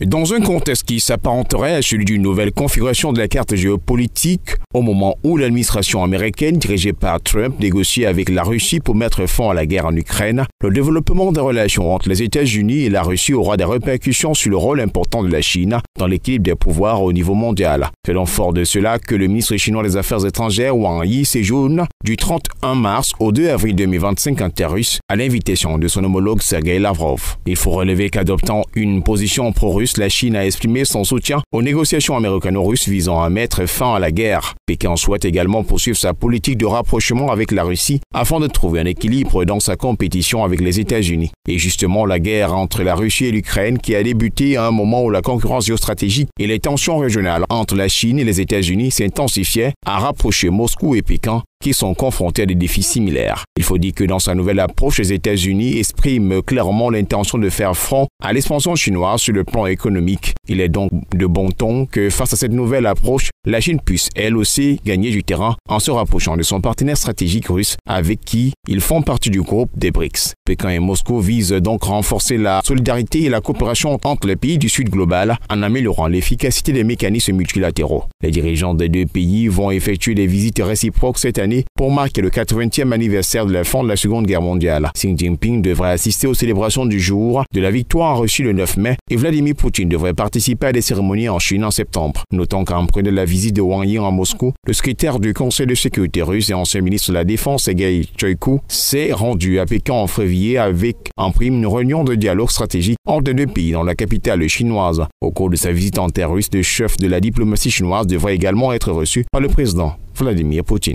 Dans un contexte qui s'apparenterait à celui d'une nouvelle configuration de la carte géopolitique, au moment où l'administration américaine dirigée par Trump négocie avec la Russie pour mettre fin à la guerre en Ukraine, le développement des relations entre les États-Unis et la Russie aura des répercussions sur le rôle important de la Chine dans l'équilibre des pouvoirs au niveau mondial. C'est donc fort de cela que le ministre chinois des Affaires étrangères Wang Yi séjourne du 31 mars au 2 avril 2025 en terre russe à l'invitation de son homologue Sergei Lavrov. Il faut relever qu'adoptant une position pro-russe, la Chine a exprimé son soutien aux négociations américano-russes visant à mettre fin à la guerre. Pékin souhaite également poursuivre sa politique de rapprochement avec la Russie afin de trouver un équilibre dans sa compétition avec les États-Unis. Et justement, la guerre entre la Russie et l'Ukraine, qui a débuté à un moment où la concurrence géostratégique et les tensions régionales entre la Chine et les États-Unis s'intensifiaient, a rapproché Moscou et Pékin, qui sont confrontés à des défis similaires. Il faut dire que dans sa nouvelle approche, les États-Unis expriment clairement l'intention de faire front à l'expansion chinoise sur le plan économique. Il est donc de bon ton que face à cette nouvelle approche, la Chine puisse elle aussi gagner du terrain en se rapprochant de son partenaire stratégique russe avec qui ils font partie du groupe des BRICS. Pékin et Moscou visent donc renforcer la solidarité et la coopération entre les pays du Sud global en améliorant l'efficacité des mécanismes multilatéraux. Les dirigeants des deux pays vont effectuer des visites réciproques cette année pour marquer le 80e anniversaire de la fin de la Seconde Guerre mondiale. Xi Jinping devrait assister aux célébrations du jour de la victoire en Russie le 9 mai et Vladimir Poutine devrait participer à des cérémonies en Chine en septembre. Notons qu'après la visite de Wang Yi en Moscou, le secrétaire du Conseil de sécurité russe et ancien ministre de la Défense Sergei Shoigu s'est rendu à Pékin en février avec en prime une réunion de dialogue stratégique entre les deux pays dans la capitale chinoise. Au cours de sa visite en terre russe, le chef de la diplomatie chinoise devrait également être reçu par le président Vladimir Poutine.